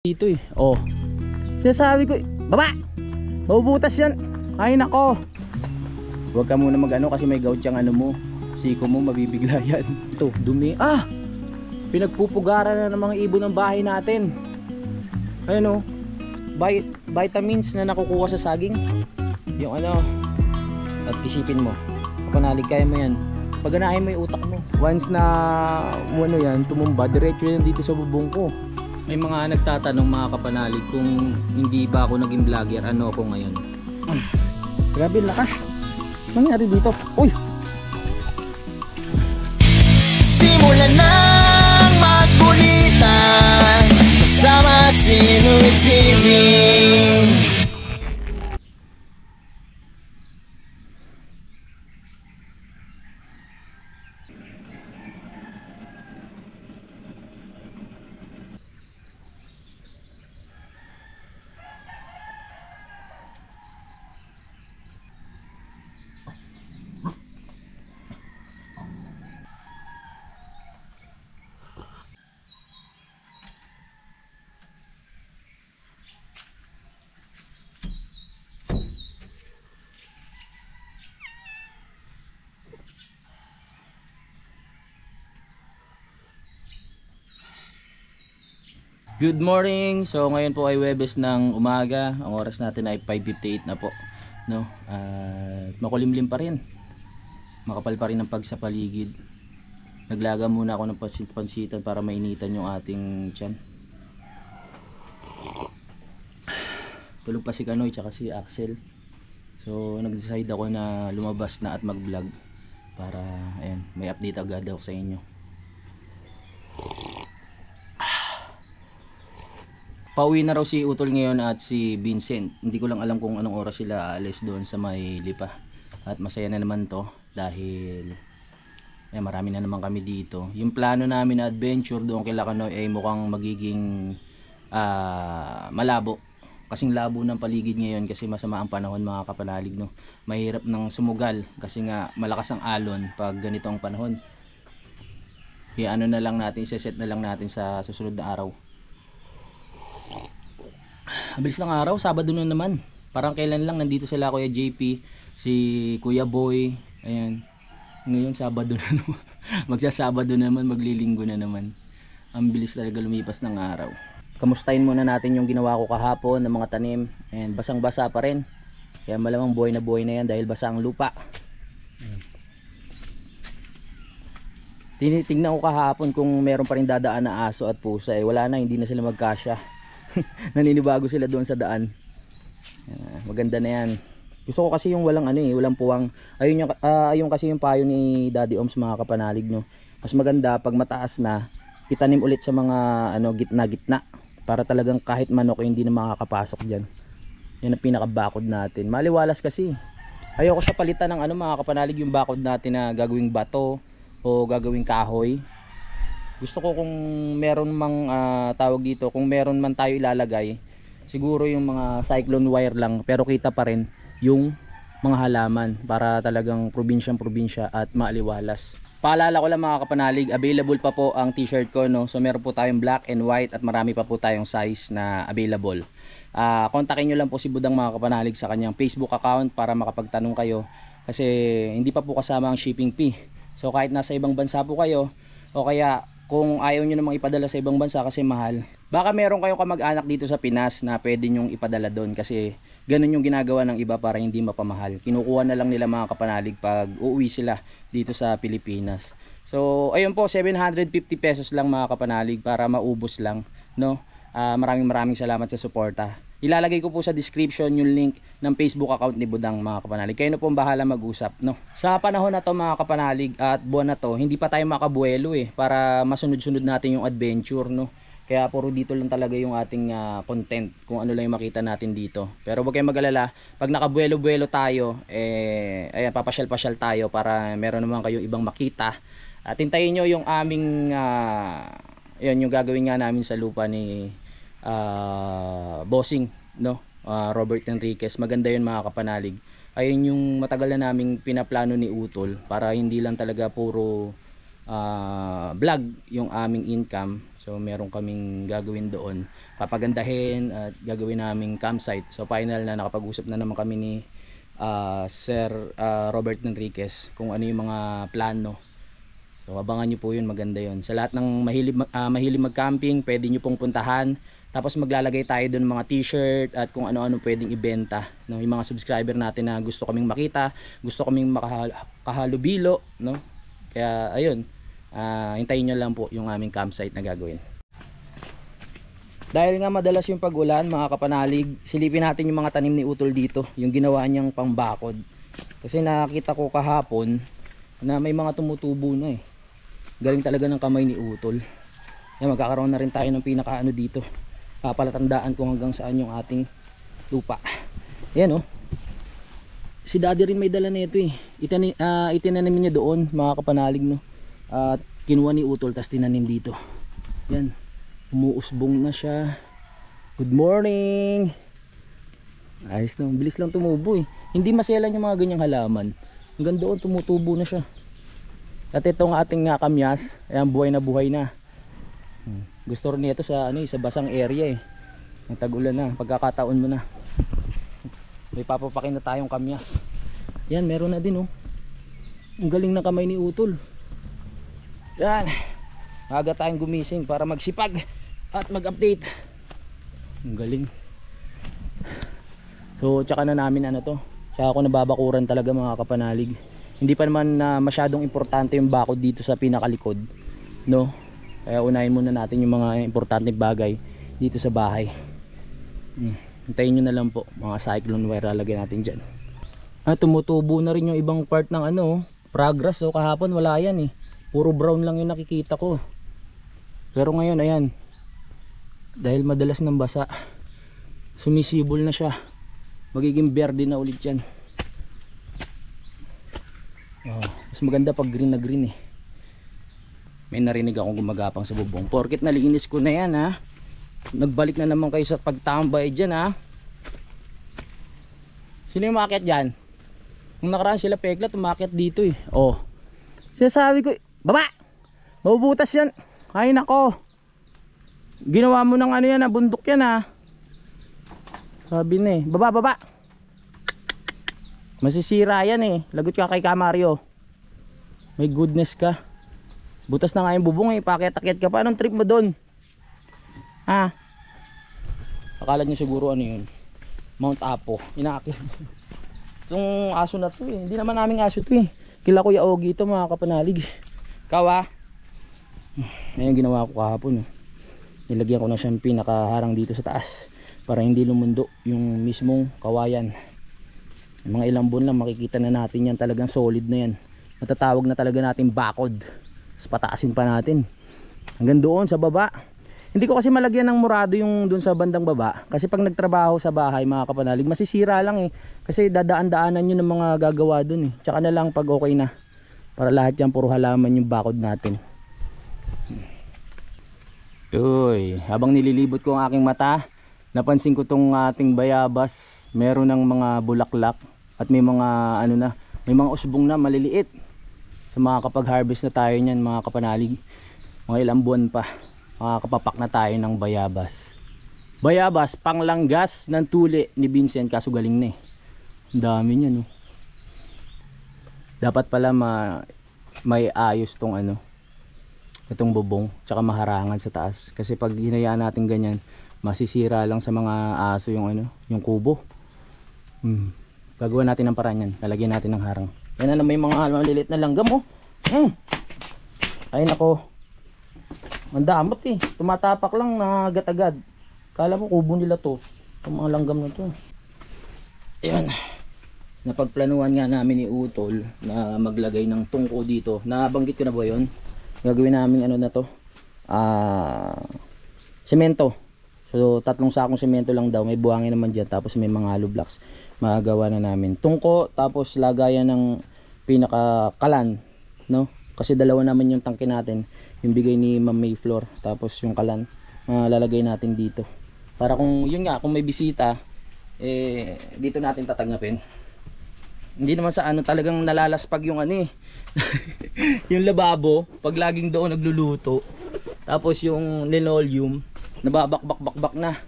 Dito eh. Oh. Sinasabi ko, baba! Mabubutas yan. Ay nako. Huwag ka muna mag-ano kasi may gout yung ano mo. Siko mo mabibigla yan. Ito, dumi. Ah! Pinagpupugaran na ng mga ibon ng bahay natin. Ayun oh. Vitamins na nakukuha sa saging. Yung ano. At isipin mo. Kapanalig kaya mo yan. Paganahin mo yung utak mo. Once na ano yan, tumumba, diretso yan dito sa bubong ko. May mga nagtatanong mga kapanalig kung hindi ba ako naging vlogger, ano ako ngayon. Grabe lakas. Ano nangyari dito? Uy! Simulan nang magbulitan kasama si Nuit TV. Good morning. So ngayon po ay Webes ng umaga. Ang oras natin ay 5:58 na po, no? Makulimlim pa rin. Makapal pa rin ang pagsapaligid. Naglaga muna ako ng pansitan para mainitan yung ating tiyan. Tulog pa si Kanoy tsaka si Axel. So nag-decide ako na lumabas na at mag-vlog para ayan, may update agad ako sa inyo. Pauwi na raw si Utol ngayon at si Vincent. Hindi ko lang alam kung anong oras sila aalis doon sa may Lipa. At masaya na naman to dahil marami na naman kami dito. Yung plano namin na adventure doon kay Lakanoy ay mukhang magiging malabo. Kasing labo ng paligid ngayon kasi masama ang panahon mga kapanalig, no? Mahirap ng sumugal kasi nga malakas ang alon pag ganito ang panahon. Kaya ano na lang natin, iseset na lang natin sa susunod na araw. Mabilis ng araw, Sabado na naman. Parang kailan lang nandito sila Kuya JP, si Kuya Boy. Ayan. Ngayon Sabado na naman. Magsasabado naman, maglilinggo na naman. Ang bilis talaga lumipas ng araw. Kamustahin muna natin yung ginawa ko kahapon ng mga tanim. And basang-basa pa rin. Kaya malamang buhay na yan dahil basa ang lupa. Tinitingnan ko kahapon kung meron pa rin dadaan na aso at pusa. Wala na, hindi na sila magkasya. Naninibago sila doon sa daan. Maganda na yan. Gusto ko kasi yung walang walang puwang. Ayun kasi yung payo ni Daddy Oms mga kapanalig, no. Mas maganda pag mataas na itanim ulit sa mga gitna-gitna para talagang kahit manok hindi na makakapasok diyan. Yan ang pinakabakod natin. Maliwalas kasi. Ayoko siya palitan ng mga kapanalig yung bakod natin na gagawing bato o gagawing kahoy. Gusto ko kung meron mang tawag dito, kung meron man tayo ilalagay, siguro yung mga cyclone wire lang pero kita pa rin yung mga halaman para talagang probinsyang-probinsya at maaliwalas. Paalala ko lang mga kapanalig, available pa po ang t-shirt ko, no? So meron po tayong black and white at marami pa po tayong size na available. Kontakin nyo lang po si Budang mga kapanalig sa kanyang Facebook account para makapagtanong kayo kasi hindi pa po kasama ang shipping fee. So kahit nasa ibang bansa po kayo o kaya kung ayaw nyo namang ipadala sa ibang bansa kasi mahal, baka meron kayong kamag-anak dito sa Pinas na pwede nyong ipadala doon kasi ganun yung ginagawa ng iba para hindi mapamahal. Kinukuha na lang nila mga kapanalig pag uuwi sila dito sa Pilipinas. So ayun po, 750 pesos lang mga kapanalig para maubos lang, no? Maraming salamat sa suporta. Ilalagay ko po sa description yung link ng Facebook account ni Budang mga kapanalig. Kayo na po bahala mag-usap, no? Sa panahon na to mga kapanalig at buwan na to, hindi pa tayo makabuelo para masunod-sunod natin yung adventure, no? Kaya puro dito lang talaga yung ating content, kung ano lang yung makita natin dito. Pero huwag kayong mag-alala, pag nakabuelo-buelo tayo, ayan, papasyal-pasyal tayo para meron naman kayong ibang makita. At hintayin nyo yung aming yun, yung gagawin nga namin sa lupa ni bossing, no? Robert Enriquez. Maganda yun mga kapanalig. Ayun yung matagal na naming pinaplano ni Utol para hindi lang talaga puro vlog yung aming income. So meron kaming gagawin doon, papagandahin at gagawin naming campsite. So final na, nakapag-usap na naman kami ni Sir Robert Enriquez kung ano yung mga plano. So abangan nyo po yun, maganda yun. Sa lahat ng mahilig mag-camping, pwede nyo pong puntahan. Tapos maglalagay tayo doon mga t-shirt at kung ano-ano pwedeng ibenta, no? Yung mga subscriber natin na gusto kaming makita, gusto kaming makahalubilo, no? Kaya ayun, hintayin nyo lang po yung aming campsite na gagawin. Dahil nga madalas yung pag-ulan, mga kapanalig, silipin natin yung mga tanim ni Utol dito, yung ginawa niyang pangbakod. Kasi nakita ko kahapon na may mga tumutubo na eh. Galing talaga ng kamay ni Utol. Yan, magkakaroon na rin tayo ng pinakaano dito, palatandaan kung hanggang saan yung ating lupa. Yan oh, si daddy rin may dala nito eh. Itinanim niya doon, mga kapanalig, no? At kinuha ni Utol tas tinanim dito. Yan, umuusbong na siya. Good morning. Ayos na, bilis lang tumubo eh. Hindi maselan yung mga ganyang halaman. Hanggang doon tumutubo na siya. At itong ating kamyas, ayan, buhay na. Gusto rin nito sa sa basang area eh. Ang tag-ulan na, pagkakataon mo na. May papapakin na tayong kamyas. Yan, meron na din oh. Ang galing ng kamay ni Utol. Yan, aga tayong gumising para magsipag at mag-update. Ang galing. So tsaka na namin tsaka ako nababakuran talaga, mga kapanalig. Hindi pa naman masyadong importante yung bakod dito sa pinakalikod, no? Kaya unahin muna natin yung mga importante bagay dito sa bahay. Hintayin nyo na lang po, mga cyclone wire lalagyan natin dyan. Tumutubo na rin yung ibang part ng progress. So kahapon wala yan eh, puro brown lang yung nakikita ko. Pero ngayon ayan, dahil madalas ng basa, sumisibol na siya. Magiging berde na ulit yan. Mas maganda pag green na green eh. May narinig akong gumagapang sa bubong. Porket nalinis ko na yan ha. Nagbalik na naman kayo sa pagtambay dyan ha. Sino yung umakyat dyan? Nung nakaraan sila Peklat umakyat dito eh. Sinasabi ko, baba! Mabubutas yan. Ay nako, ginawa mo ng yan bundok yan ha. Sabi na eh, baba. Masisira yan eh. Lagot ka kay Kamario. May goodness ka. Butas na nga yung bubong eh, pakiat-akiat ka pa. Anong trip mo doon? Ha? Akala nyo siguro yun, Mount Apo, inaakit. Itong aso na to eh, hindi naman naming aso to eh. Kila Kuya Ogie ito, mga kapanalig. Kawa. Ngayon ginawa ko kahapon nilagyan ko na siyang pinakaharang dito sa taas para hindi lumundo yung mismong kawayan. Mga ilang buwan lang makikita na natin yan, talagang solid na yan. Matatawag na talaga natin bakod. Tapos pataasin pa natin hanggang doon sa baba. Hindi ko kasi malagyan ng murado yung doon sa bandang baba, kasi pag nagtrabaho sa bahay, mga kapanalig, masisira lang eh. Kasi dadaan-daanan nyo ng mga gagawa doon eh. Tsaka na lang pag okay na, para lahat yan puro halaman yung bakod natin. Uy, habang nililibot ko ang aking mata, napansin ko tong ating bayabas, meron ng mga bulaklak at may mga may mga usbong na maliliit. So makakapag-harvest na tayo niyan, mga kapanalig. Mga ilang buwan pa makakapapak na tayo ng bayabas. Bayabas, panglanggas ng tuli ni Vincent, kaso galing na eh. Ang dami niya no. Dapat pala may ayos tong itong bubong, tsaka maharangan sa taas. Kasi pag hinayaan natin ganyan, masisira lang sa mga aso yung kubo. Gagawa natin ng paraan yan, lalagyan natin ng harang. Yan na, may mga maliliit na langgam oh. Ay nako, ang damot eh, tumatapak lang na agad-agad. Kala mo kubo nila to, itong mga langgam na to. Ayan, napagplanuhan nga namin ni Utol na maglagay ng tungko dito. Nabanggit ko na ba yun? Gagawin namin na to, semento. So 3 sakong semento lang daw, may buhangin naman dyan, tapos may mga hollow blocks. Magagawa na namin tungko, tapos lagayan ng pinakakalan, no? Kasi dalawa naman yung tangke natin, yung bigay ni Ma'am Mayfloor, tapos yung kalan lalagay natin dito para kung kung may bisita dito natin tatanggapin. Hindi naman sa talagang nalalaspag yung yung lababo pag laging doon nagluluto. Tapos yung linoleum, nababak-bak-bak-bak na.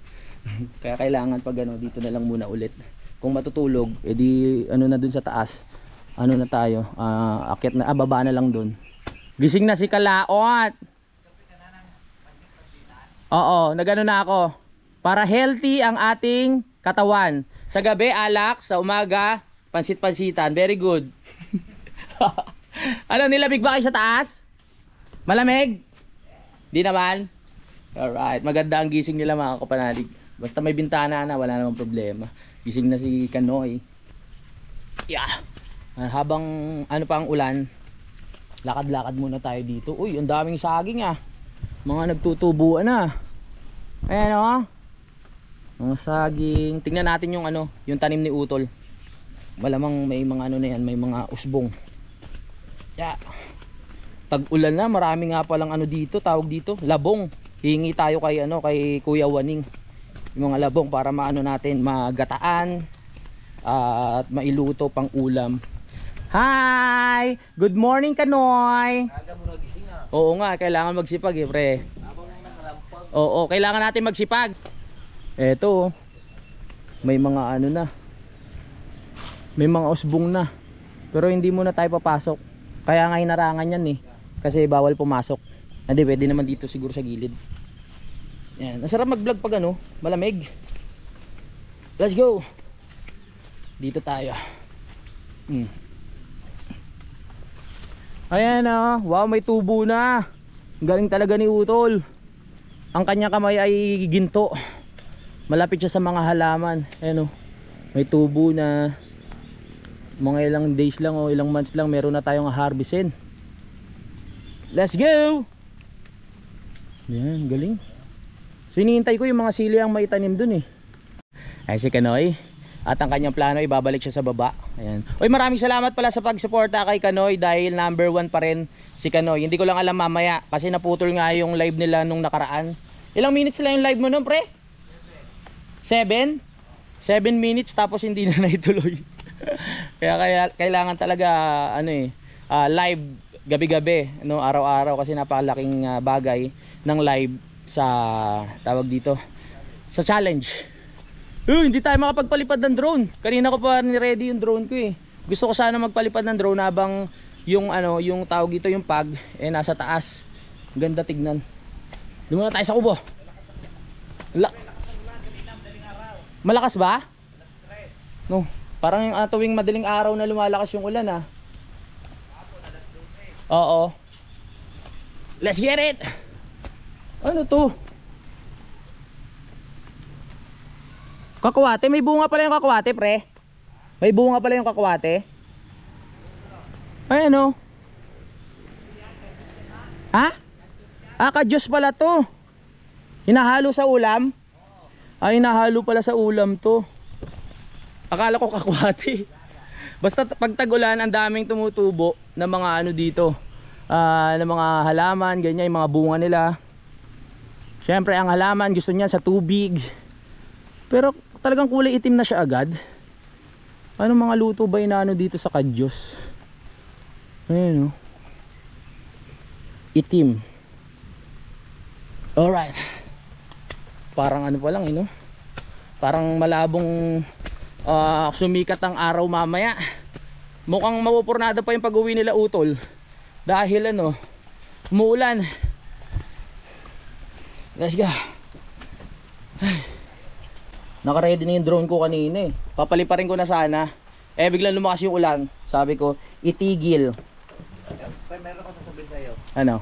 Kaya kailangan pag ano, dito na lang muna ulit. Kung matutulog, edi ano na dun sa taas. Ano na tayo, akyat na, baba na lang dun. Gising na si Kalaot. Oo, nagano na ako. Para healthy ang ating katawan. Sa gabi, alak. Sa umaga, pansit-pansitan. Very good. Ano, nilamig ba kayo sa taas? Malamig? Di naman? Alright, maganda ang gising nila mga kapanalig. Basta may bintana na, wala namang problema. Gising na si Kanoy. Yeah. Habang ano pa ang ulan, lakad-lakad muna tayo dito. Uy, ang daming saging ah. Mga nagtutubuan na. Ayan oh. Mga saging. Tingnan natin yung ano, yung tanim ni Utol. Malamang may mga ano na yan, may mga usbong. Yeah. Tag-ulan na, marami nga palang ano dito, tawag dito, labong. Hingi tayo kay ano, kay Kuya Waning. Yung mga labong para maano natin, magataan at mailuto pang ulam. Hi! Good morning, Kanoy! Oo nga, kailangan magsipag eh, pre. Oo, kailangan natin magsipag. Eto, may mga ano na. May mga usbong na. Pero hindi muna tayo papasok. Kaya nga hinarangan yan eh. Kasi bawal pumasok. Hindi, pwede naman dito siguro sa gilid. Yan, nasarap mag-vlog pag ano, malamig. Let's go! Dito tayo. Ayan oh, wow, may tubo na. Galing talaga ni Utol. Ang kanyang kamay ay ginto. Malapit siya sa mga halaman. Ayan oh, may tubo na. Mga ilang days lang o ilang months lang meron na tayong harvestin. Let's go! Ayan, galing. So hinihintay ko yung mga sili ang maitanim dun eh. Ay si Kanoy. At ang kanyang plano, ibabalik siya sa baba. Ayan. Uy, maraming salamat pala sa pagsuporta kay Kanoy dahil number 1 pa rin si Kanoy. Hindi ko lang alam mamaya kasi naputol nga yung live nila nung nakaraan. Ilang minutes lang yung live mo nun, pre? 7? 7 minutes tapos hindi na naituloy. kaya kailangan talaga ano eh, live gabi-gabi, no, araw-araw kasi napakalaking bagay ng live sa tawag dito sa challenge. Hindi tayo makapagpalipad ng drone. Kanina ko pa ni-ready yung drone ko eh. Gusto ko sana magpalipad ng drone habang yung ano, yung tawag dito, yung pag eh nasa taas. Ganda tignan. Doon muna tayo sa kubo. Malakas ba? No, parang tuwing madaling araw na lumalakas yung ulan ah. Oo. Let's get it. Ano to? Kakwate, may bunga pala yung kakwate, pre. May bunga pala yung kakwate. Ayan o. Ha? Kadyos pala to. Hinahalo sa ulam? Ay, hinahalo pala sa ulam to. Akala ko kakwate. Basta pag tag-ulan, ang daming tumutubo ng mga ano dito, ng mga halaman, ganyan, yung mga bunga nila. Siyempre, ang halaman gusto niya sa tubig. Pero talagang kulay itim na siya agad. Ano mga luto ba inaano dito sa kadyos? Ayan o. Itim. Alright. Parang ano pa lang no? Parang malabong sumikat ang araw mamaya. Mukhang mapupurnado pa yung pag-uwi nila Utol. Dahil ano, umuulan. Let's go. Naka-ready na yung drone ko kanina eh. Papaliparin ko na sana. Eh biglang lumakas yung ulan. Sabi ko, itigil. Meron ko sasabihin sa'yo. Ano?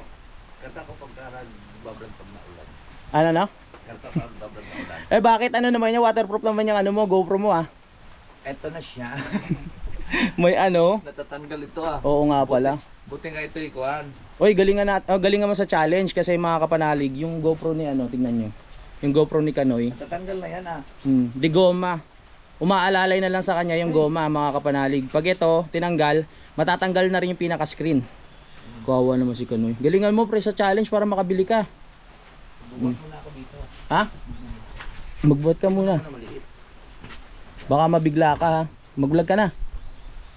Kanta ko pagka nagbablog pag naulan. Ano na? Kanta ko nagbablog na ulan. Eh bakit ano naman niya? Waterproof naman yung ano mo, GoPro mo ah. Eto na siya. May ano? Natatanggal ito ah. Oo nga pala. Buti nga ito ikuan. Oy, galingan mo sa challenge kasi mga kapanalig, yung GoPro ni ano, tingnan nyo. Yung GoPro ni Kanoy. Natatanggal na yan ah. Di goma. Umaalalay na lang sa kanya yung goma mga kapanalig. Pag ito, tinanggal, matatanggal na rin yung pinaka-screen. Kawawa naman si Kanoy. Galingan mo pre sa challenge para makabili ka. Bumot muna ako dito. Ha? Magbuhat ka muna. Maliit. Baka mabigla ka ha. Mag-vlog ka na.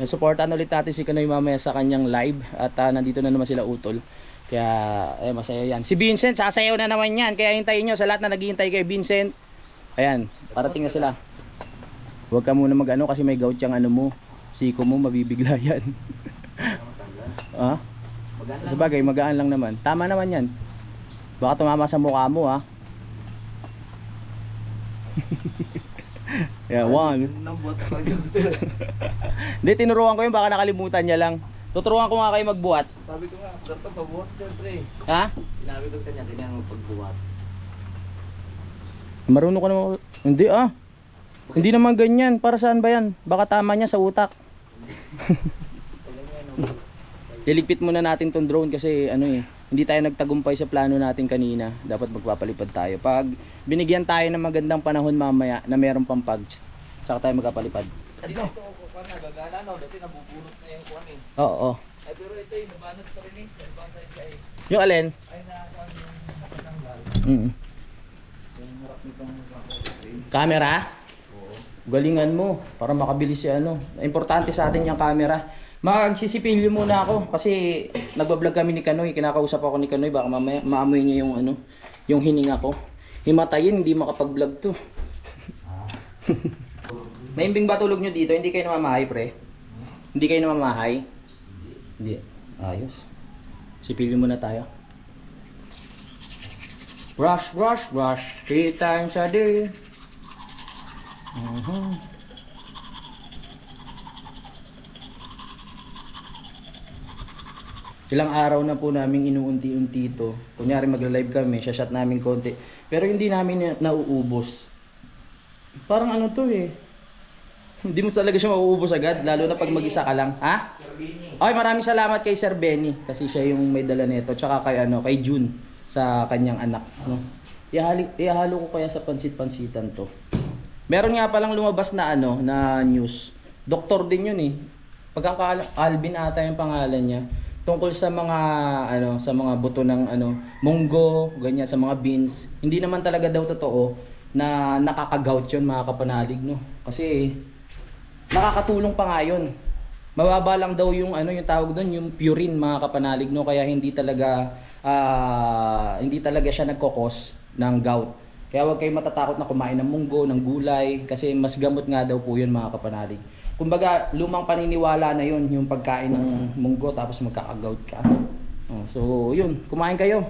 Supportan ulit natin si Kanoy mamaya sa kanyang live. At nandito na naman sila Utol. Kaya masaya yan. Si Vincent sasayaw na naman yan. Kaya hintayin nyo sa lahat na naghihintay kay Vincent. Ayan, parating na sila. Huwag ka muna mag-ano kasi may gout yung ano mo. Siko mo, mabibigla yan. Ha? Sa bagay, magaan lang naman. Tama naman yan. Baka tumama sa mukha mo ha. Yeah, one. Nabuhat ako yung Hindi, tinuruan ko yun, baka nakalimutan niya lang. Tuturuan ko nga kayo magbuhat. Sabi ko nga, dapat pabuhat syempre. Ha? Sinabi ko sa kanya, ganyan mo pagbuhat. Marunong ka naman. Hindi ah. Hindi naman ganyan. Para saan ba yan? Baka tama niya sa utak. Liligpit muna natin tong drone kasi ano eh, hindi tayo nagtagumpay sa plano natin kanina. Dapat magpapalipad tayo. Pag binigyan tayo ng magandang panahon mamaya na meron pang pag, saka tayo magpapalipad. Let's go. Ito ako pa na, gagana no, kasi nabubunot na yung kuwan eh. Oo. Ay pero ito yung nabanot pa rin eh. Nabanot siya eh. Yung alin? Ay yung nakatanggal. Yung harap nitong Camera? Oo. Galingan mo para makabilis si ano. Importante sa atin yung camera. Magsisipilyo muna ako kasi nagba-vlog kami ni Kanoy, kinakausap ako ni Kanoy, baka mamaya maamoy niya yung ano, yung hininga ko. Himatayin, hindi makapag-vlog to. Maimbing ba tulog nyo dito? Hindi kayo namamahay, pre? Hindi kayo namamahay? Hindi. Ayos. Sipilyo muna tayo. Brush, brush, brush. 3 times a day. Ilang araw na po namin inuunti-unti ito. Kunyari magla-live kami, shot namin konti. Pero hindi namin nauubos. Parang ano to eh. Hindi mo talaga siya mauubos agad, lalo na pag mag-isa ka lang. Ha? Okay, maraming salamat kay Sir Benny kasi siya yung may dala nito. Tsaka kay ano, kay June sa kanyang anak, no. Ihalo ko kaya sa pansit-pansitan to. Meron nga palang lumabas na ano, na news. Doktor din yun eh. Alvin ata yung pangalan niya. Tungkol sa mga ano, sa mga buto ng ano, munggo, ganyan, sa mga beans. Hindi naman talaga daw totoo na nakaka-gout 'yon, mga kapanalig, no. Kasi nakakatulong pa nga 'yon. Mababa lang daw yung ano, yung tawag doon, yung purine, mga kapanalig, no, kaya hindi talaga siya nagkokos ng gout. Kaya huwag kayong matatakot na kumain ng munggo, ng gulay, kasi mas gamot nga daw po 'yun, mga kapanalig. Kumbaga, lumang paniniwala na 'yun, yung pagkain ng munggo tapos magkaka-gout ka. Oh, so 'yun, kumain kayo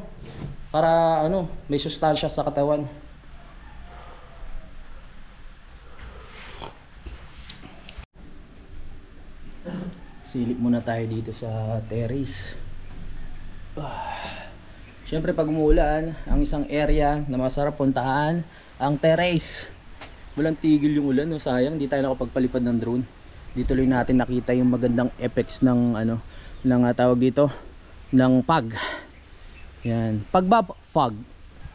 para ano, may sustansya sa katawan. Silip muna tayo dito sa terrace. Siyempre pag umuulan, ang isang area na masarap puntahan, ang terrace. Walang tigil yung ulan, no? Sayang, di tayo nakapagpalipad ng drone. Dito lang natin nakita yung magandang effects ng ano, ng tawag dito, ng fog. Yan, fog.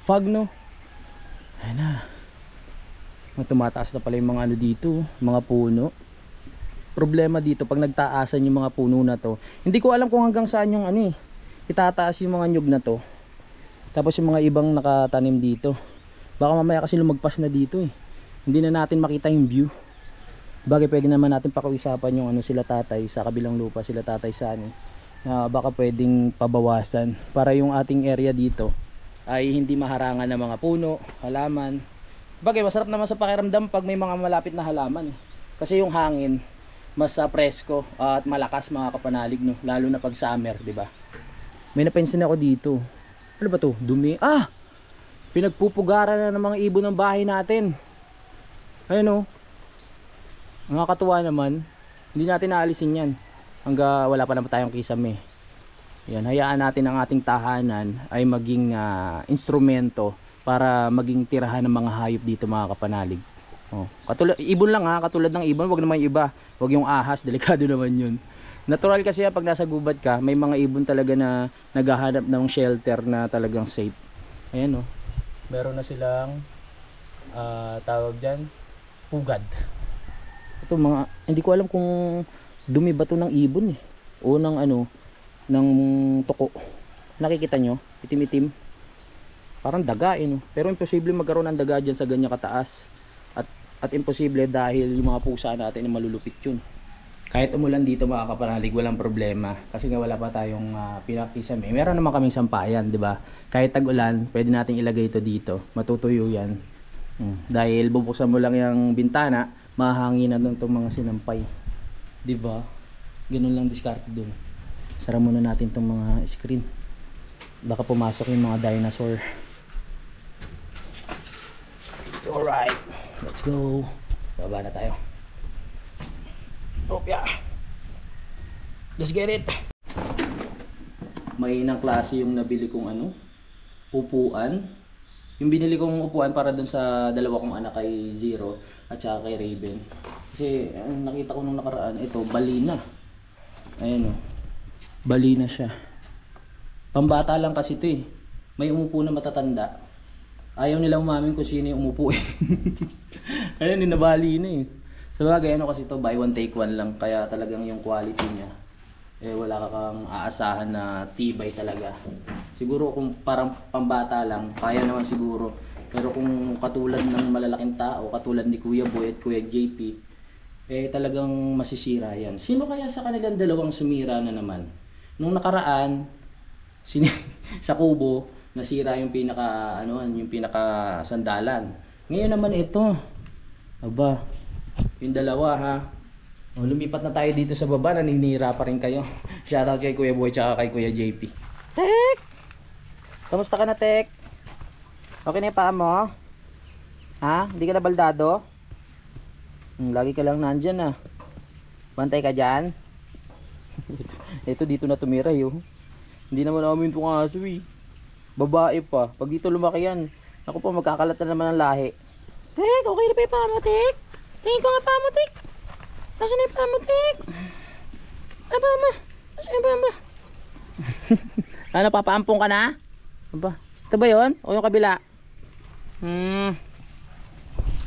Fog, no? Ayan na. Tumataas na pala yung mga ano dito, mga puno. Problema dito pag nagtaasan yung mga puno na to, hindi ko alam kung hanggang saan yung ano eh, itataas yung mga nyug na to. Tapos yung mga ibang nakatanim dito, baka mamaya kasi lumagpas na dito eh, hindi na natin makita yung view. Bagay pwede naman natin pakiusapan yung ano, sila tatay sa kabilang lupa, sila tatay sa ano, na baka pwedeng pabawasan para yung ating area dito ay hindi maharangan ng mga puno, halaman. Bagay masarap naman sa pakiramdam pag may mga malapit na halaman eh. Kasi yung hangin mas presko at malakas, mga kapanalig, no, lalo na pag summer, di ba? May napansin ako dito. Ano ba to? Dumi. Ah! Pinagpupugaran na ng mga ibon ng bahay natin. Ayun, oh. Nakakatuwa naman. Hindi natin naalisin yan hanggang wala pa naman tayong kisame. Yan, hayaan natin ang ating tahanan ay maging instrumento para maging tirahan ng mga hayop dito, mga kapanalig. Oh, katulad ibon lang ha, katulad ng ibon, wag naman iba, wag yung ahas, delikado naman yun. Natural kasi pag nasa gubat ka, may mga ibon talaga na naghahanap ng shelter na talagang safe. Ayan oh. Meron na silang tawag diyan, pugad. Ito mga, hindi ko alam kung dumi ba to ng ibon eh, o ng ano, ng tuko. Nakikita nyo, itim-itim. Parang daga eh, no? Pero imposible magkaroon ng daga dyan sa ganyan kataas. At imposible dahil yung mga pusa natin ay malulupit yun. Kahit umulan dito mga kapanalig, walang problema. Kasi nga wala pa tayong pinakisam eh. Meron naman kaming sampayan, di ba? Kahit tag-ulan, pwede nating ilagay ito dito. Matutuyo yan. Dahil bubuksan mo lang yung bintana, mahanginan doon itong mga sinampay. Di ba? Ganun lang diskarte doon. Sara muna natin itong mga screen. Baka pumasok yung mga dinosaur. Alright, let's go. Baba na tayo. Oh yeah. Let's get it. May inang klase yung nabili kong upuan. Yung binili kong upuan para dun sa dalawa kong anak, kay Zero at saka kay Raven. Kasi nakita ko nung nakaraan, ito balina. Ayan o, balina siya. Pambata lang kasi ito eh. May umupo na matatanda. Ayaw nila umamin kung sino yung umupo eh. Ayan, nabali na eh. Sa bagay kasi ito, buy one take one lang. Kaya talagang yung quality niya wala ka kang aasahan na tibay talaga. Siguro kung parang pambata lang, kaya naman siguro. Pero kung katulad ng malalaking tao, katulad ni Kuya Boy at Kuya JP, talagang masisira yan. Sino kaya sa kanilang dalawang sumira na naman? Nung nakaraan, sa kubo, nasira yung yung pinaka sandalan. Ngayon naman ito. Aba, yung dalawa ha. Lumipat na tayo dito sa baba, naninira pa rin kayo. Shoutout kay Kuya Boy tsaka kay Kuya JP. Tek! Kamusta ka na, Tek? Okay na yung paa mo? Ha? Hindi ka na baldado? Lagi ka lang nandyan ah. Bantay ka dyan. Ito dito na tumira yun. Hindi naman namin itong aso eh. Babae pa. Pag dito lumaki yan, ako po magkakalat na naman ng lahi. Tek, okay na pa yung paa mo, Tek? Tingin ko nga paa mo, Tek. Nasaan na yung paa mo, Tek? Aba, ma. Nasaan yung paa mo? Ano, papaampong ka na? Aba, ito ba yun? O yung kabila?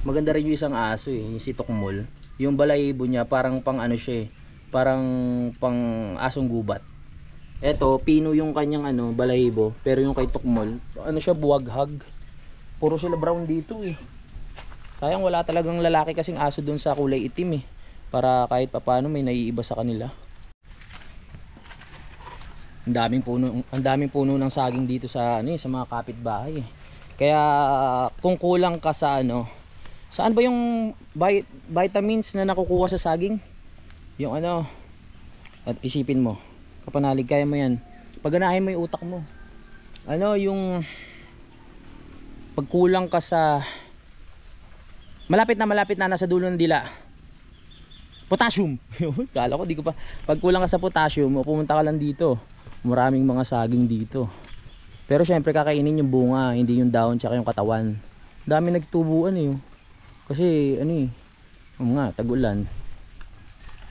Maganda rin yung isang aso eh, yung si Tukmol. Yung balahibo niya parang pang siya eh, parang pang asong gubat. Eto, pino yung kanyang balahibo, pero yung kay Tukmol, siya, buwaghag. Puro sila brown dito eh. Sayang wala talagang lalaki kasing aso doon sa kulay itim eh, para kahit papaano may naiiba sa kanila. Ang daming puno ng saging dito sa sa mga kapitbahay eh. Kaya kung kulang ka sa saan ba yung vitamins na nakukuha sa saging? Yung at isipin mo, kapanalig, kaya mo yan. Pagganahin mo yung utak mo. Yung pagkulang ka sa malapit na nasa dulo ng dila. Potassium. Kala ko di ko pa. Pagkulang ka sa potassium, pumunta ka lang dito. Maraming mga saging dito. Pero syempre kakainin yung bunga, hindi yung dahon tsaka yung katawan. Dami nagtubuan eh. Kasi tag-ulan.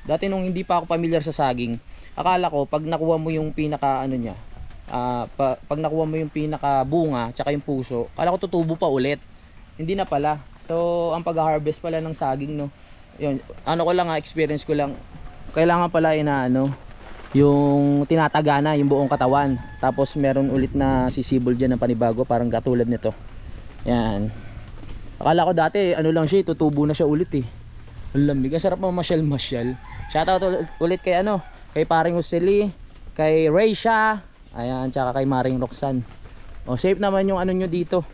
Dati nung hindi pa ako pamilyar sa saging, akala ko pag nakuha mo yung pinaka pag nakuha mo yung pinaka bunga tsaka yung puso, akala ko tutubo pa ulit. Hindi na pala. So ang pag-harvest pala ng saging yun, ko lang experience ko lang, kailangan pala yung tinatagana yung buong katawan, tapos meron ulit na sisibol dyan ng panibago, parang katulad nito. Yan, akala ko dati lang siya, tutubo na siya ulit eh. Ang lamig, ang sarap mamasyal. Shoutout ulit kay kay paring Useli, kay Raysha, ayan, tsaka kay Maring Roxanne. Safe naman yung nyo dito,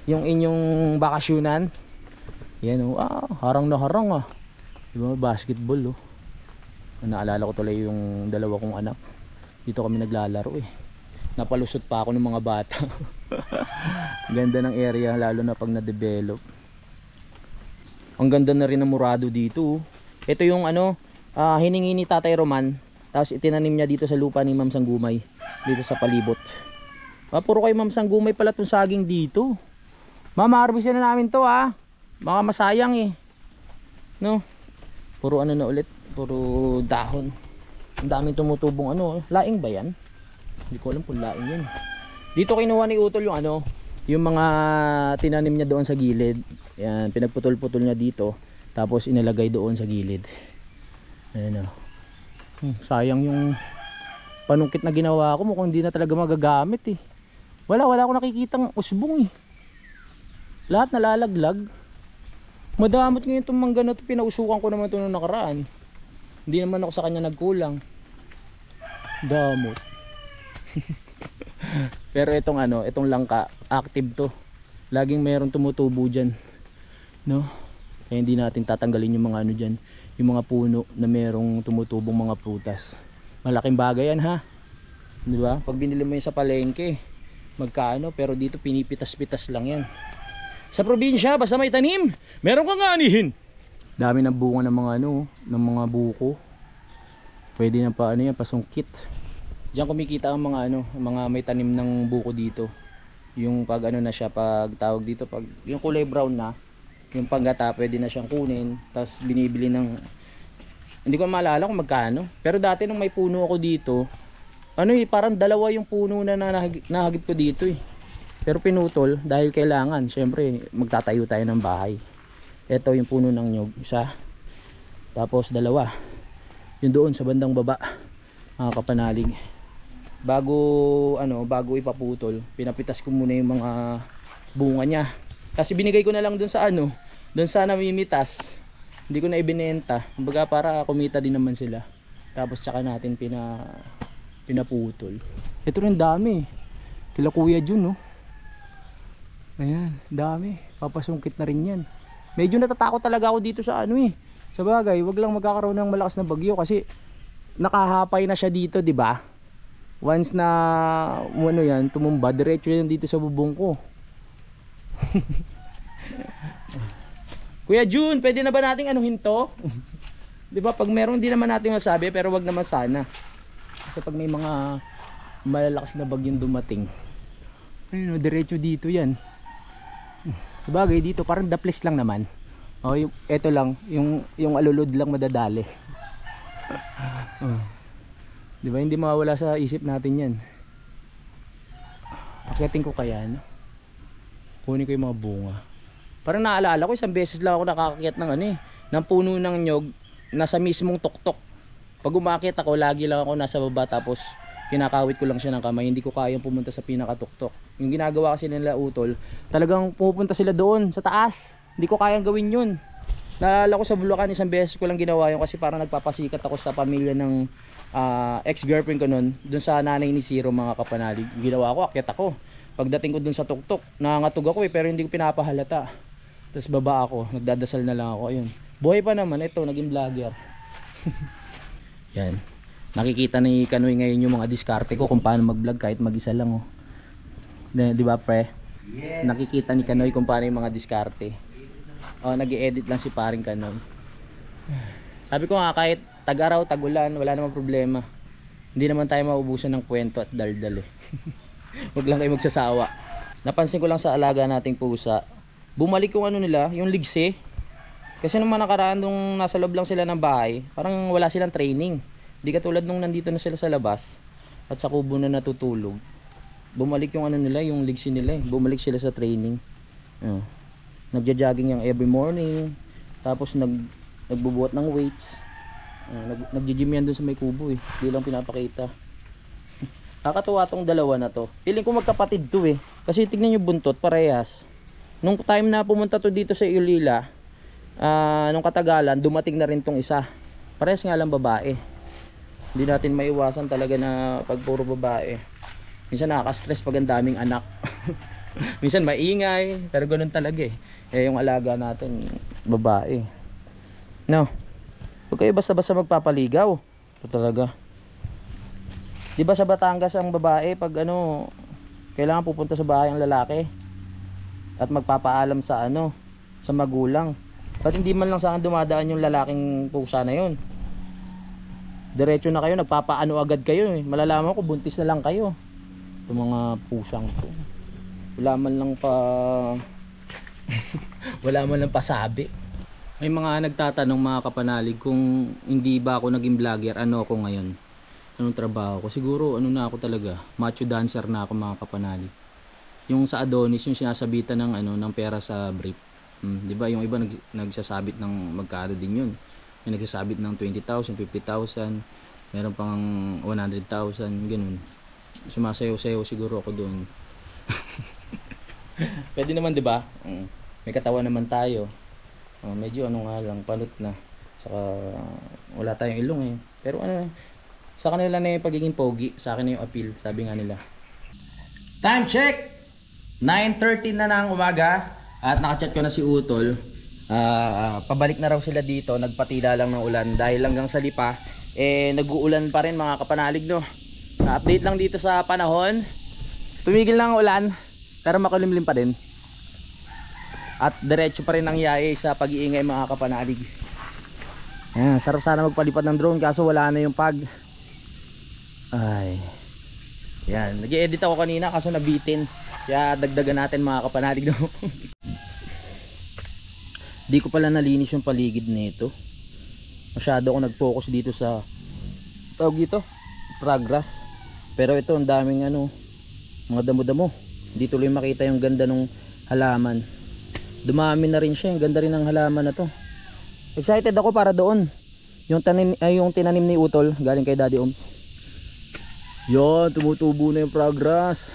yung inyong bakasyunan. Yan harang na harang ah. Diba, basketball Naalala ko tuloy yung dalawa kong anak. Dito kami naglalaro eh. Napalusot pa ako ng mga bata. Ganda ng area, lalo na pag na-develop. Ang ganda na rin ng murado dito. Ito yung hiningi ni Tatay Roman, tapos itinanim niya dito sa lupa ni Ma'am Sanggumay, dito sa palibot. Puro kay Ma'am Sanggumay pala itong saging dito. Harvest na namin to baka masayang eh. Puro na ulit, puro dahon. Ang daming tumutubong laing ba yan? Hindi ko alam kung laing yan. Dito kinuha ni Utol yung mga tinanim niya doon sa gilid. Yan, pinagputol-putol niya dito, tapos inilagay doon sa gilid. Ayan sayang yung panungkit na ginawa ko, mukhang hindi na talaga magagamit eh. Wala ako nakikitang usbong eh. Lahat nalalaglag. Madamot ngayon itong mangga na ito. Pinausukan ko naman ito nung nakaraan. Hindi naman ako sa kanya nagkulang. Damot. Pero itong ano, itong langka, active to. Laging mayroong tumutubo dyan, no? Kaya hindi natin tatanggalin yung mga ano dyan, yung mga puno na mayroong tumutubong mga prutas. Malaking bagay yan, ha? Di ba? Pag binili mo yan sa palengke, magkano? Pero dito pinipitas-pitas lang yan. Sa probinsya, basta may tanim, meron kang anihin. Dami ng bunga ng mga ano, ng mga buko. Pwede na pa ano yan, pasungkit. Diyan kumikita ang mga ano, mga may tanim ng buko dito. Yung pag ano na siya, pag tawag dito, pag yung kulay brown na, yung panggata pwede na siyang kunin, tapos binibili ng, hindi ko maalala kung magkano. Pero dati nung may puno ako dito, ano parang dalawa yung puno na nahagip ko dito eh. Pero pinutol dahil kailangan, syempre magtatayo tayo ng bahay. Ito yung puno ng nyug, isa. Tapos dalawa. Yung doon sa bandang baba, mga kapanalig. Bago ipaputol, pinapitas ko muna yung mga bunga niya. Kasi binigay ko na lang dun sa ano, dun sa namimitas. Hindi ko na ibinenta, kumbaga para kumita din naman sila. Tapos tsaka natin pinaputol. Ito rin dami. Kila Kuya Jun, no? Ayan, dami. Papasungkit na rin yan. Medyo natatakot talaga ako dito sa ano eh. Sa bagay, wag lang magkakaroon ng malakas na bagyo kasi nakahapay na siya dito, di ba? Once na ano yan, tumumba, diretso yan dito sa bubong ko. Kuya Jun, pwede na ba nating anuhin to? Di ba, pag meron di naman natin masabi, pero wag naman sana. Kasi pag may mga malalakas na bagyong dumating, ayun, diretso dito yan. Sabagay dito parang daples lang naman. Oh, yung eto lang, yung alulod lang madadali. Di ba, hindi mawawala sa isip natin 'yan. Akyatin ko kaya, no? Kunin ko yung mga bunga. Parang naalala ko isang beses lang ako nakakakyat ng ano eh, ng puno ng nyog nasa mismong tuktok. Pag umakyat ako, lagi lang ako nasa baba tapos kinakawit ko lang siya ng kamay, hindi ko kayang pumunta sa pinakatuktok. Yung ginagawa kasi nila utol, talagang pupunta sila doon sa taas. Hindi ko kayang gawin yun. Naalala ko sa Bulacan, isang beses ko lang ginawa yun kasi parang nagpapasikat ako sa pamilya ng ex-girlfriend ko nun, dun sa nanay ni Zero, mga kapanalig. Ginawa ko, akyat ako. Pagdating ko dun sa tuktok, nangangatog ako eh, pero hindi ko pinapahalata. Tapos baba ako, nagdadasal na lang ako. Ayun, buhay pa naman, ito, naging vlogger. Yan. Nakikita ni Kanoy ngayon yung mga diskarte ko kung paano mag-vlog kahit mag-isa lang, oh. Di ba, pre? Yes. Nakikita ni Kanoy kung paano yung mga diskarte. Oh, nag-i-edit lang si paring Kanoy. Sabi ko nga, kahit tag-araw, tag-ulan, wala namang problema. Hindi naman tayo maubusan ng kwento at daldal eh. Huwag lang kayo magsasawa. Napansin ko lang sa alaga nating pusa, bumalik yung ano nila, yung ligse. Kasi nung nakaraan nung nasa loob lang sila ng bahay, parang wala silang training. Di katulad nung nandito na sila sa labas at sa kubo na natutulog. Bumalik yung ano nila, yung ligsi nila eh. Bumalik sila sa training. Nagja-jogging yung every morning. Tapos nagbubuhat ng weights. Nagji-gym yan dun sa may kubo eh. Di lang pinapakita. Nakakatuwa tong dalawa na to. Feeling ko magkapatid to eh. Kasi tignan yung buntot, parehas. Nung time na pumunta to dito sa Iloilo, nung katagalan, dumating na rin tong isa. Parehas nga lang babae. Hindi natin maiwasan talaga na pag puro babae. Minsan nakaka-stress pag ang daming anak. Minsan maingay, pero ganoon talaga eh. Eh yung alaga natin, babae. No. Huwag kayo basta-basta magpapaligaw. Ito talaga. Di ba sa Batangas ang babae pag ano, kailangan pupunta sa bahay ang lalaki at magpapaalam sa ano, sa magulang. Ba't hindi man lang sa akin dumadaan yung lalaking pusa na yun? Diretso na kayo, nagpapaano agad kayo eh. Malalaman ko buntis na lang kayo. Itong mga pusang to. Wala man lang pa wala man lang pasabi. May mga nagtatanong, mga kapanalig, kung hindi ba ako naging vlogger, ano ako ngayon? Anong trabaho ko? Siguro ano na ako talaga, macho dancer na ako, mga kapanalig. Yung sa Adonis, yung sinasabitan ng ano, ng pera sa brief. 'Di ba? Yung iba nagsasabit ng magkano din 'yun. May nagsasabit ng 20,000, 50,000, meron pang 100,000, ganun. Sumasayaw-sayaw siguro ako doon. Pwede naman, 'di ba? May katawan naman tayo. Medyo ano nga lang, palot na. Saka wala tayong ilong eh. Pero ano, sa kanila na yung pagiging pogi, sa akin na yung appeal, sabi nga nila. Time check! 9:30 na ng umaga at nakachat ko na si Utol. Pabalik na raw sila dito, nagpatila lang ng ulan dahil hanggang sa Lipa nag-uulan pa rin mga kapanalig, no. Update lang dito sa panahon. Tumigil lang ang ulan pero makulimlim pa din. At diretso pa rin ang yae sa pag-iingay mga kapanalig. Ayan, sarap sana magpalipad ng drone kaso wala na yung pag. Ay. Yan, nag-i-edit ako kanina kaso nabitin. Kaya dagdagan natin mga kapanalig, no. Di ko pala nalinis yung paligid nito. Masyado ako nag-focus dito sa tawag dito, progress. Pero ito ang daming ano, mga damo-damo. Hindi tuloy makita yung ganda ng halaman. Dumami na rin siya, yung ganda rin ng halaman na to. Excited ako para doon. Yung tinanim ni Utol galing kay Daddy Oms. Yon, tumutubo na yung progress.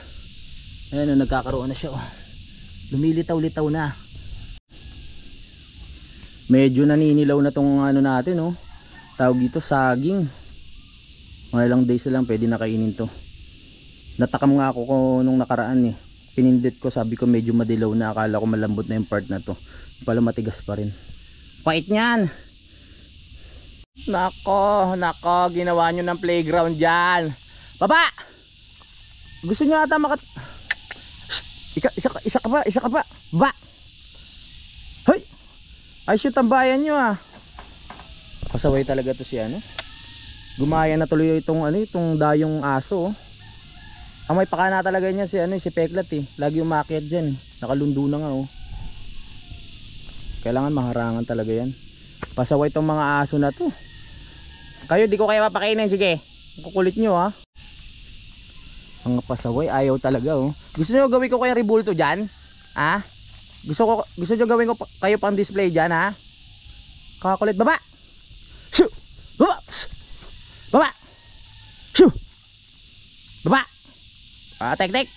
Ayan, nagkakaroon na siya. Lumilitaw-litaw na. Medyo naninilaw na tong ano natin, oh. Tawag dito, saging. Mga ilang days na lang pwede na kainin to. Natakam nga ako nung nakaraan eh. Pinindit ko, sabi ko medyo madilaw na. Akala ko malambot na yung part na to. Pala matigas pa rin. Pait niyan. Nako, ginawa nyo ng playground dyan. Baba! Gusto nyo ata makat... Isa ka pa. Baba! Hoy! Ay shoot ang bayan nyo ah. Pasaway talaga to si ano. Gumaya na tuloy itong ano, itong dayong aso, oh. Ang may pakana talaga niya si ano, si Peklat eh. Lagi umakyat diyan eh. Nakalundo na nga, oh. Kailangan maharangan talaga yan. Pasaway itong mga aso na to. Kayo di ko kaya mapakainin, sige. Kukulit nyo ha. Mga pasaway ayaw talaga, oh. Gusto nyo gawin ko kaya ribulto dyan? Ha? Gusto nyo gawin ko kayo pang display dyan, ha? Kakakulit. Baba! Shoo! Baba! Baba! Shoo! Baba! Tek!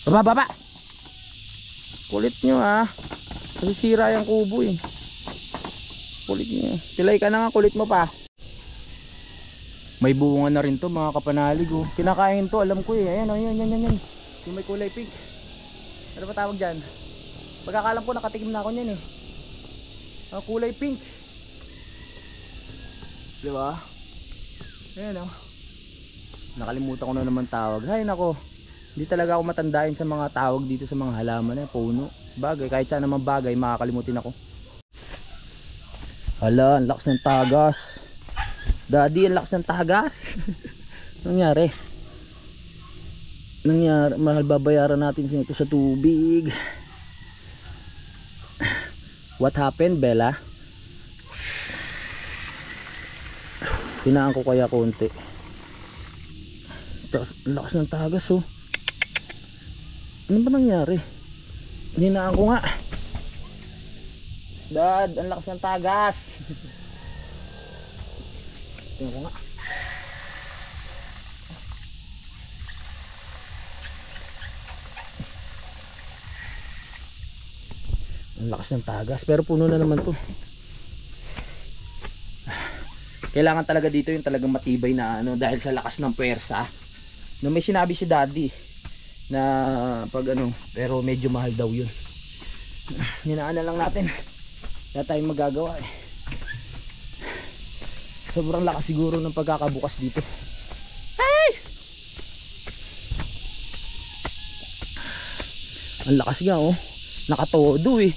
Baba! Kulit nyo, ha? Kasi sira yung kubo eh. Kulit nyo. Pilay ka na nga, kulit mo pa. May bunga na rin to mga kapanalig, oh. Kinakain to, alam ko eh. Ayan, oh, yan. Yung may kulay pink. Ano ba tawag dyan? Pagkakalam ko nakatikim na ako nyan eh. Kulay pink. Diba? Ayan, oh. Nakalimutan ko na naman tawag. Hay nako. Hindi talaga ako matandain sa mga tawag dito sa mga halaman eh, puno. Bagay, kahit saan naman bagay makakalimutin ako. Hala, ang lakas ng tagas. Daddy, ang lakas ng tagas. Nangyari? Mahal babayaran natin ito sa tubig. What happened, Bella? Pinaan ko kaya konti. Ang lakas ng tagas, oh. Ano ba nangyari? Hinaan ko nga. Dad, ang lakas ng tagas. Tingnan ko nga. Ang lakas ng tagas, pero puno na naman to. Kailangan talaga dito yung talagang matibay na ano, dahil sa lakas ng puwersa. No, may sinabi si Daddy na pag ano, pero medyo mahal daw yun. Hinaan na lang natin. Wala tayong magagawa eh. Sobrang lakas siguro ng pagkakabukas dito. Ay! Ang lakas nga, oh. Nakatodo eh.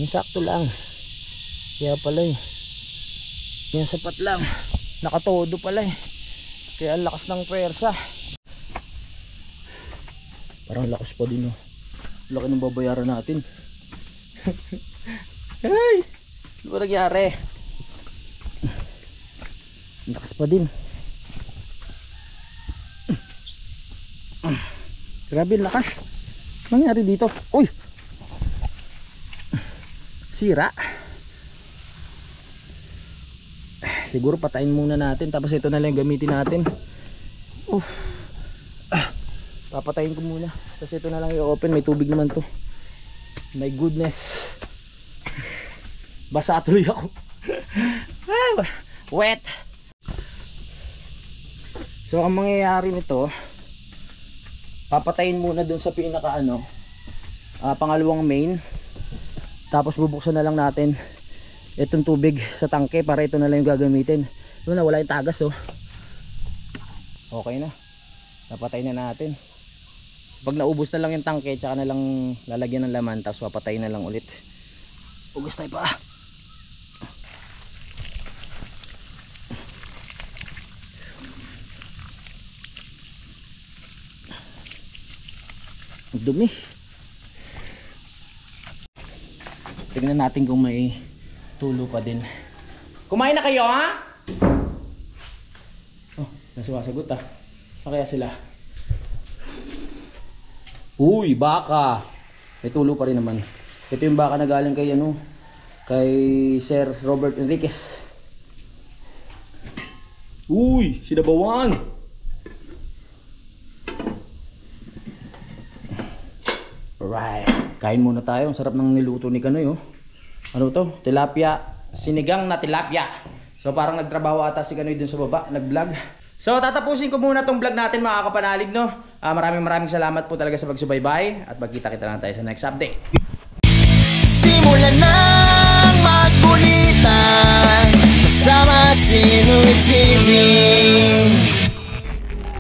Sakto lang. Kaya pala eh. Yan sapat lang. Nakatodo pala eh. Kaya ang lakas ng pwersa. Parang lakas pa din, oh. Laki ng babayaran natin. Ay! Ano ba nangyari? Ang lakas pa din. Grabe ang lakas. Ano nangyari dito? Uy! Sira. Siguro patayin muna natin, tapos ito na lang gamitin natin. Papatayin ko muna. Kasi ito na lang i-open. May tubig naman to. My goodness. Basa tuloy ako. Wet. So ang mangyayari nito, papatayin muna dun sa pinaka pangalawang main. Tapos bubuksan na lang natin itong tubig sa tangke para ito na lang yung gagamitin. Ito na, wala yung tagas oh. Okay na. Napatay na natin. Pag naubos na lang yung tangke, tsaka na lang lalagyan ng laman, tapos papatayin na lang ulit. Ugos tayo pa. Dumi. Tignan natin kung may tulo pa din. Kumain na kayo ha? Oh, nasumasagot ah. Saan kaya sila? Uy, baka. May tulo pa rin naman. Ito yung baka na galing kay kay Sir Robert Enriquez. Uy, sinabawan. Alright, kain muna tayo. Ang sarap ng niluto ni Kanoy oh. Ano to? Tilapia, sinigang na tilapia. So parang nagtrabaho ata si Kanoy dun sa baba, nag-vlog. So tatapusin ko muna tong vlog natin mga kapanalig no. Maraming salamat po talaga sa pagsubaybay at magkita-kita lang tayo sa next update. Simulan na